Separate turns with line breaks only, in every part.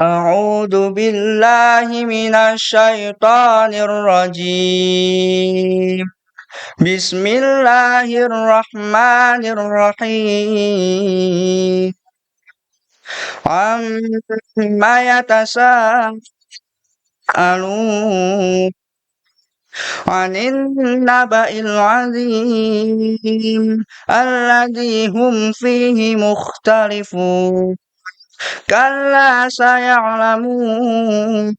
أعوذ بالله من الشيطان الرجيم. بسم الله الرحمن الرحيم. عما يتساءلون عن النبأ العظيم الذي هم فيه مختلفون كلا سيعلمون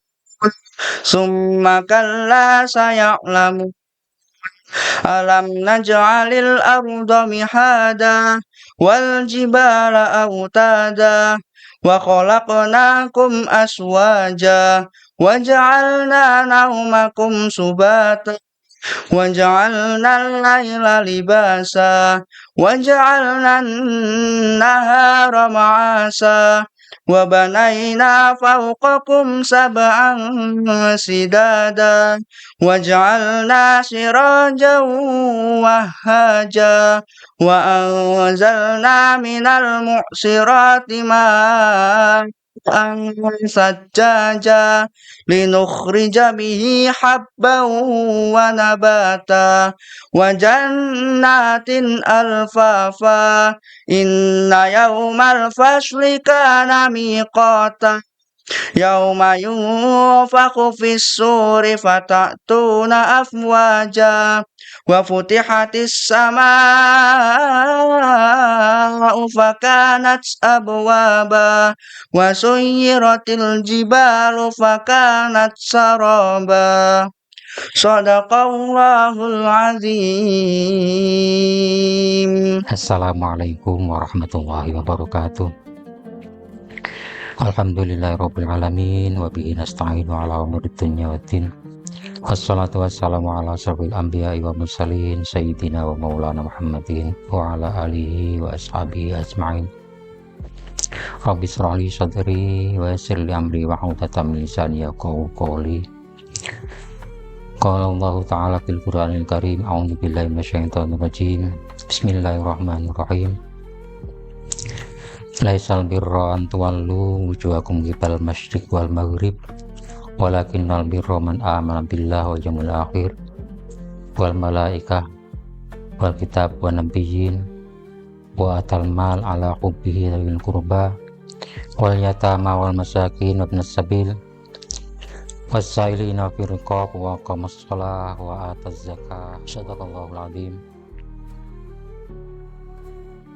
ثم كلا سيعلمون ألم نجعل الأرض مهادا والجبال أوتادا وخلقناكم أزواجا وجعلنا نومكم سباتا وجعلنا الليل لباسا وجعلنا النهار معاشا وبنينا فوقكم سبعا سدادا وجعلنا سراجا وهاجا وأنزلنا من المعصرات ماء ثجاجا لنخرج به حبا ونباتا وجنات ألفافا إن يوم الفصل كان ميقاتا يوم ينفخ في الصور فتأتون أفواجا وفتحت السماء فكانت أبوابا وسيرت الجبال فكانت سرابا صدق الله العظيم.
Assalamualaikum warahmatullahi wabarakatuh. Alhamdulillahirabbil alamin wa bihi nasta'inu ala umuri dunya waddin. Wassalatu wassalamu ala asyrofil anbiya'i wa mursalin sayyidina wa maulana Muhammadin wa ala alihi wa ashabihi ajma'in. Rabbi shrah li sadri wa yassir li amri wa hlul min lisani yafqahu qawli. Qala Allah Ta'ala fil Qur'anil Karim, a'udzu billahi minasyaitonir rajim. Bismillahirrahmanirrahim. Laisal birra an tuwallu wujuhakum qibal masyriq wal maghrib walakinnal birra man amana billahi wal yawmil akhir wal malaikah wal kitab wan nabiyyin wa atal mal ala hubbihi dzil qurba wal yatama wal masakin wa ibnas sabil wasailina fi riqab wa aqamas shalah wa ataz zakah. Shadaqallahul azim.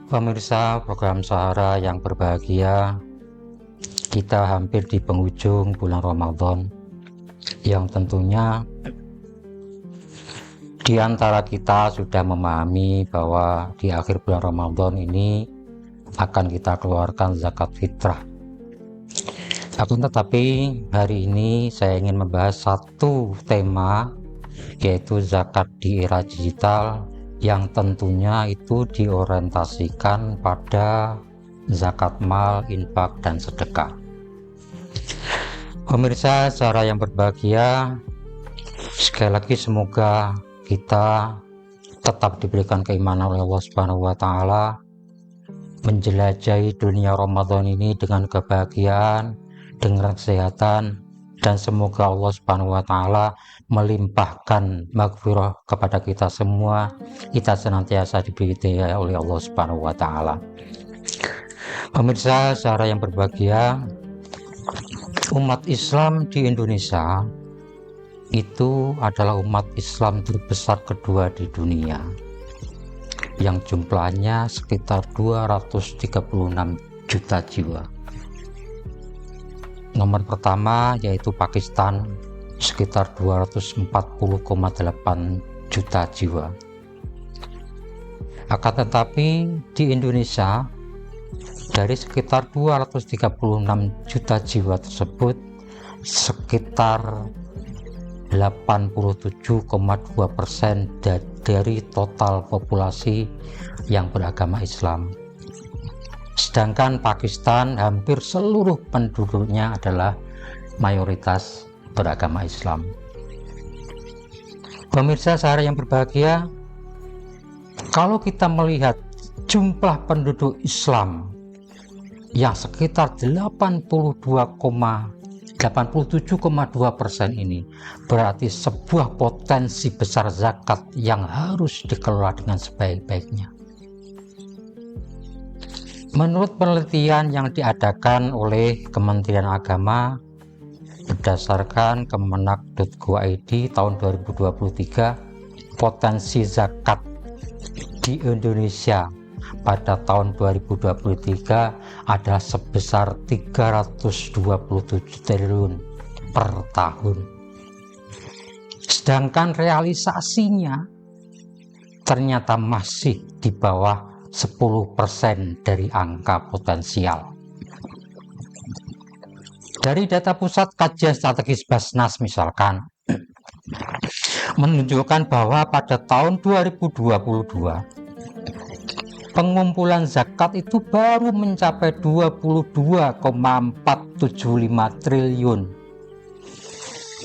Pemirsa program Sahara yang berbahagia, kita hampir di penghujung bulan Ramadan yang tentunya di antara kita sudah memahami bahwa di akhir bulan Ramadan ini akan kita keluarkan zakat fitrah. Akan tetapi hari ini saya ingin membahas satu tema, yaitu zakat di era digital, yang tentunya itu diorientasikan pada zakat mal, infak, dan sedekah. Pemirsa secara yang berbahagia, sekali lagi semoga kita tetap diberikan keimanan oleh Allah Subhanahu wa Ta'ala, menjelajahi dunia Ramadan ini dengan kebahagiaan, dengan kesehatan, dan semoga Allah Subhanahu wa Ta'ala melimpahkan maghfirah kepada kita semua. Kita senantiasa diberi hidayah oleh Allah Subhanahu wa Ta'ala. Pemirsa secara yang berbahagia, umat Islam di Indonesia itu adalah umat Islam terbesar kedua di dunia, yang jumlahnya sekitar 236 juta jiwa. Nomor pertama yaitu Pakistan, sekitar 240,8 juta jiwa. Akan tetapi di Indonesia, dari sekitar 236 juta jiwa tersebut, sekitar 87,2% dari total populasi yang beragama Islam. Sedangkan Pakistan hampir seluruh penduduknya adalah mayoritas beragama Islam. Pemirsa sehari yang berbahagia, kalau kita melihat jumlah penduduk Islam yang sekitar 87,2% ini berarti sebuah potensi besar zakat yang harus dikelola dengan sebaik-baiknya. Menurut penelitian yang diadakan oleh Kementerian Agama berdasarkan kemenak.go.id tahun 2023, potensi zakat di Indonesia pada tahun 2023 adalah sebesar 327 triliun per tahun. Sedangkan realisasinya ternyata masih di bawah 10% dari angka potensial. Dari data Pusat Kajian Strategis Basnas misalkan, menunjukkan bahwa pada tahun 2022 pengumpulan zakat itu baru mencapai 22,475 triliun,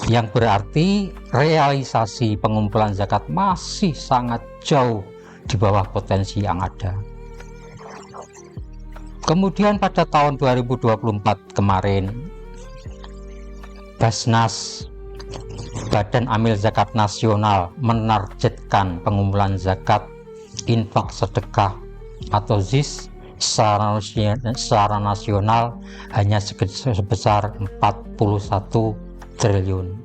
yang berarti realisasi pengumpulan zakat masih sangat jauh di bawah potensi yang ada. Kemudian pada tahun 2024 kemarin, Basnas, Badan Amil Zakat Nasional, menargetkan pengumpulan zakat infak sedekah atau ZIS secara nasional hanya sebesar 41 triliun.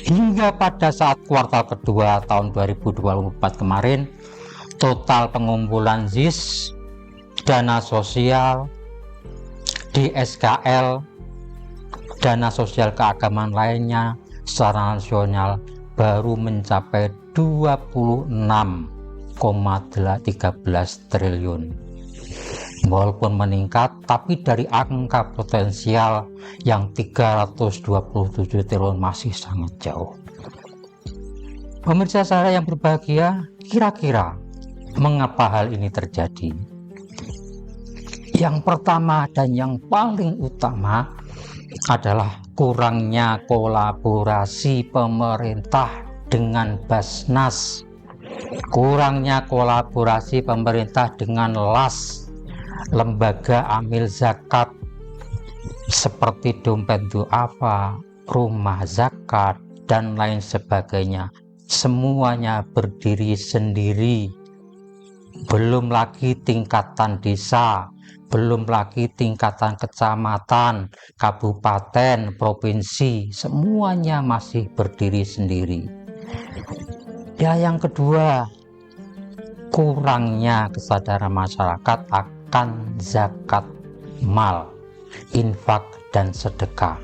Hingga pada saat kuartal kedua tahun 2024 kemarin, total pengumpulan ZIS, dana sosial, DSKL, dana sosial keagamaan lainnya secara nasional baru mencapai 26,13 triliun. Walaupun meningkat, tapi dari angka potensial yang 327 triliun masih sangat jauh. Pemirsa saya yang berbahagia, kira-kira mengapa hal ini terjadi? Yang pertama dan yang paling utama adalah kurangnya kolaborasi pemerintah dengan Basnas, kurangnya kolaborasi pemerintah dengan LAS, lembaga amil zakat seperti dompet duafa, rumah zakat, dan lain sebagainya. Semuanya berdiri sendiri, belum lagi tingkatan desa, belum lagi tingkatan kecamatan, kabupaten, provinsi, semuanya masih berdiri sendiri. Ya, yang kedua, kurangnya kesadaran masyarakat akan zakat mal, infak, dan sedekah.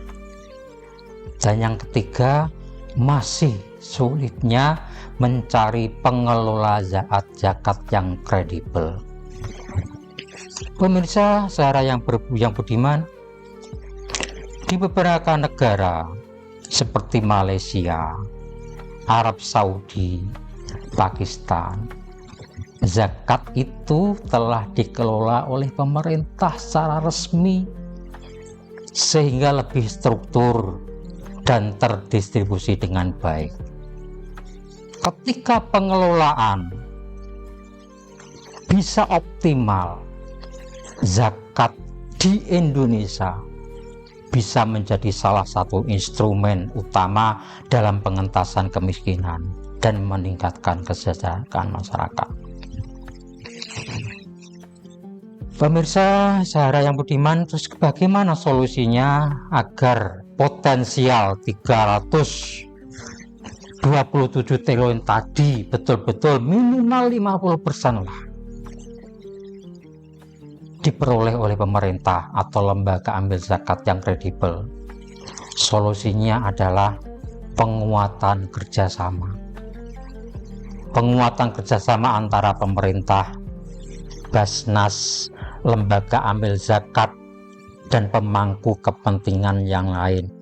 Dan yang ketiga, masih sulitnya mencari pengelola zakat yang kredibel. Pemirsa saya yang budiman, di beberapa negara seperti Malaysia, Arab Saudi, Pakistan, zakat itu telah dikelola oleh pemerintah secara resmi sehingga lebih struktur dan terdistribusi dengan baik. Ketika pengelolaan bisa optimal, zakat di Indonesia bisa menjadi salah satu instrumen utama dalam pengentasan kemiskinan dan meningkatkan kesejahteraan masyarakat. Pemirsa saya yang budiman, terus bagaimana solusinya agar potensial 327 triliun tadi betul-betul minimal 50% lah diperoleh oleh pemerintah atau lembaga amil zakat yang kredibel? Solusinya adalah penguatan kerjasama. Penguatan kerjasama antara pemerintah, Basnas, lembaga amil zakat, dan pemangku kepentingan yang lain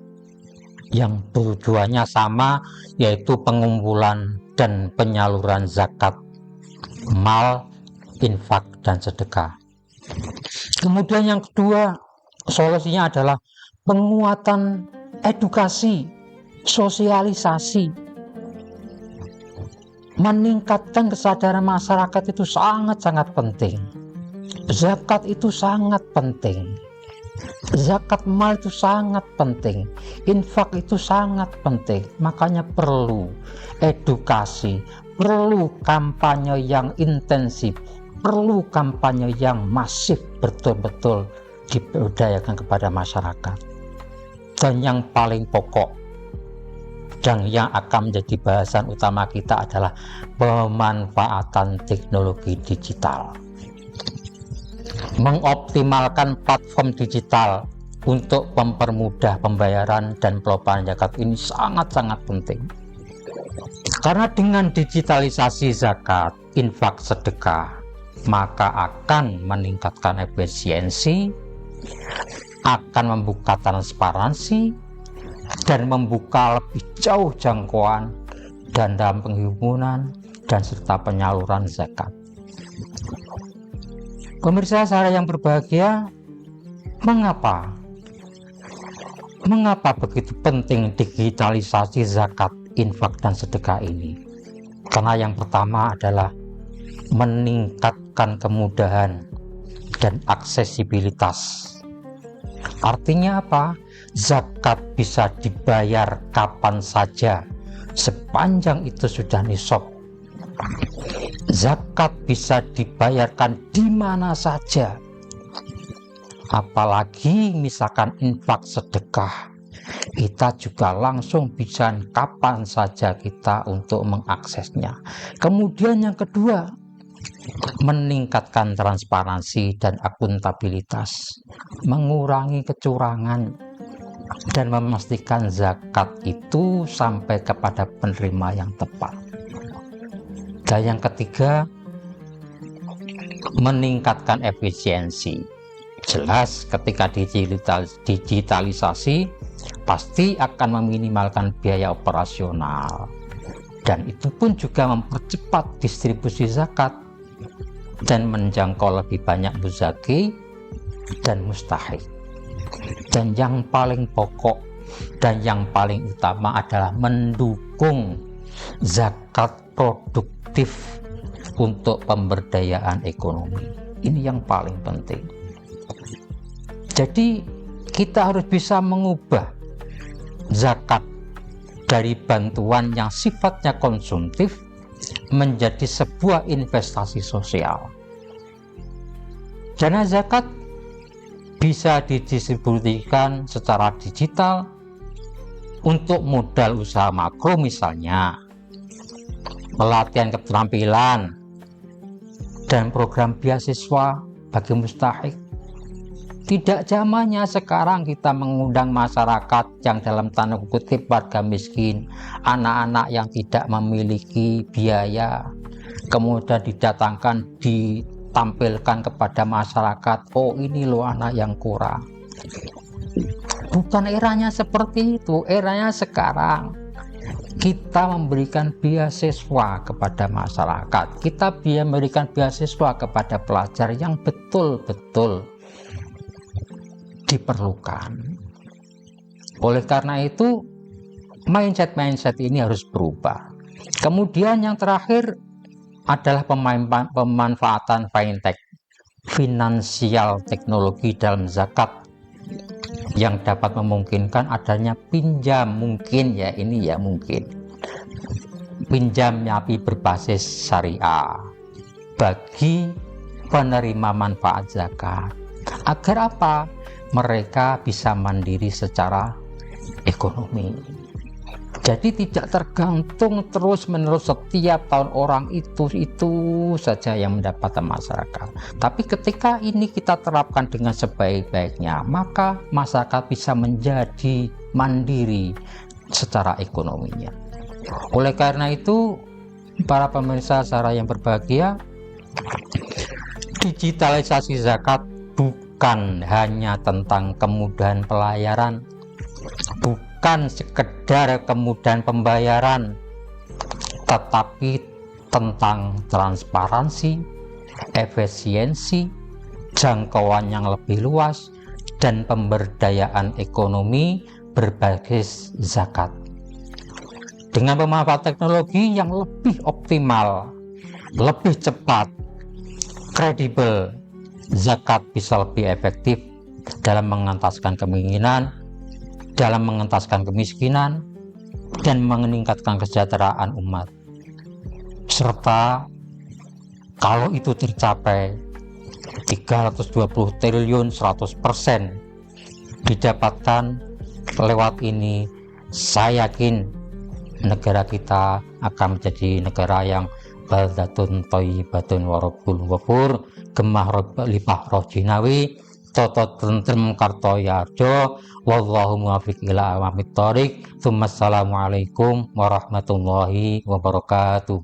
yang tujuannya sama, yaitu pengumpulan dan penyaluran zakat mal, infak, dan sedekah. Kemudian yang kedua, solusinya adalah penguatan edukasi, sosialisasi. Meningkatkan kesadaran masyarakat itu sangat-sangat penting. Zakat itu sangat penting. Zakat mal itu sangat penting. Infak itu sangat penting. Makanya perlu edukasi, perlu kampanye yang intensif, perlu kampanye yang masif, betul-betul dibudayakan kepada masyarakat. Dan yang paling pokok dan yang akan menjadi bahasan utama kita adalah pemanfaatan teknologi digital. Mengoptimalkan platform digital untuk mempermudah pembayaran dan peloporan zakat ini sangat-sangat penting. Karena dengan digitalisasi zakat, infak, sedekah, maka akan meningkatkan efisiensi, akan membuka transparansi, dan membuka lebih jauh jangkauan dan dalam penghimpunan dan serta penyaluran zakat. Pemirsa saya yang berbahagia, mengapa begitu penting digitalisasi zakat, infak, dan sedekah ini? Karena yang pertama adalah meningkatkan kemudahan dan aksesibilitas. Artinya apa? Zakat bisa dibayar kapan saja sepanjang itu sudah nisab. Zakat bisa dibayarkan di mana saja. Apalagi misalkan infak, sedekah, kita juga langsung bisa kapan saja kita untuk mengaksesnya. Kemudian yang kedua, meningkatkan transparansi dan akuntabilitas, mengurangi kecurangan, dan memastikan zakat itu sampai kepada penerima yang tepat. Dan yang ketiga, meningkatkan efisiensi. Jelas ketika digitalisasi pasti akan meminimalkan biaya operasional, dan itu pun juga mempercepat distribusi zakat dan menjangkau lebih banyak muzaki dan mustahik. Dan yang paling pokok dan yang paling utama adalah mendukung zakat produktif untuk pemberdayaan ekonomi. Ini yang paling penting. Jadi kita harus bisa mengubah zakat dari bantuan yang sifatnya konsumtif menjadi sebuah investasi sosial. Dana zakat bisa didistribusikan secara digital untuk modal usaha makro, misalnya pelatihan keterampilan dan program beasiswa bagi mustahik. Tidak zamannya sekarang kita mengundang masyarakat yang dalam tanda kutip warga miskin, anak-anak yang tidak memiliki biaya, kemudian didatangkan, ditampilkan kepada masyarakat, oh ini loh anak yang kurang. Bukan eranya seperti itu. Eranya sekarang kita memberikan beasiswa kepada masyarakat, kita memberikan beasiswa kepada pelajar yang betul-betul diperlukan. Oleh karena itu, mindset ini harus berubah. Kemudian yang terakhir adalah pemanfaatan fintech, finansial teknologi dalam zakat, yang dapat memungkinkan adanya pinjam, mungkin ya, ini ya mungkin pinjam nyapi berbasis syariah bagi penerima manfaat zakat. Agar apa? Mereka bisa mandiri secara ekonomi. Jadi tidak tergantung terus-menerus setiap tahun orang itu saja yang mendapatkan masyarakat. Tapi ketika ini kita terapkan dengan sebaik-baiknya, maka masyarakat bisa menjadi mandiri secara ekonominya. Oleh karena itu, para pemirsa acara yang berbahagia, digitalisasi zakat bukan hanya tentang kemudahan pelayaran, bukan sekedar kemudahan pembayaran, tetapi tentang transparansi, efisiensi, jangkauan yang lebih luas, dan pemberdayaan ekonomi berbasis zakat. Dengan pemanfaatan teknologi yang lebih optimal, lebih cepat, kredibel, zakat bisa lebih efektif dalam mengentaskan kemiskinan, dan meningkatkan kesejahteraan umat. Serta kalau itu tercapai 320 triliun 100% didapatkan lewat ini, saya yakin negara kita akan menjadi negara yang baldatun thayyibatun wa rabbul ghafur, gemah lipah roh jinawi, toto tentrem karto yarjo, wallahu muwaffiq ila aqwamit thoriq. Assalamualaikum warahmatullahi wabarakatuh.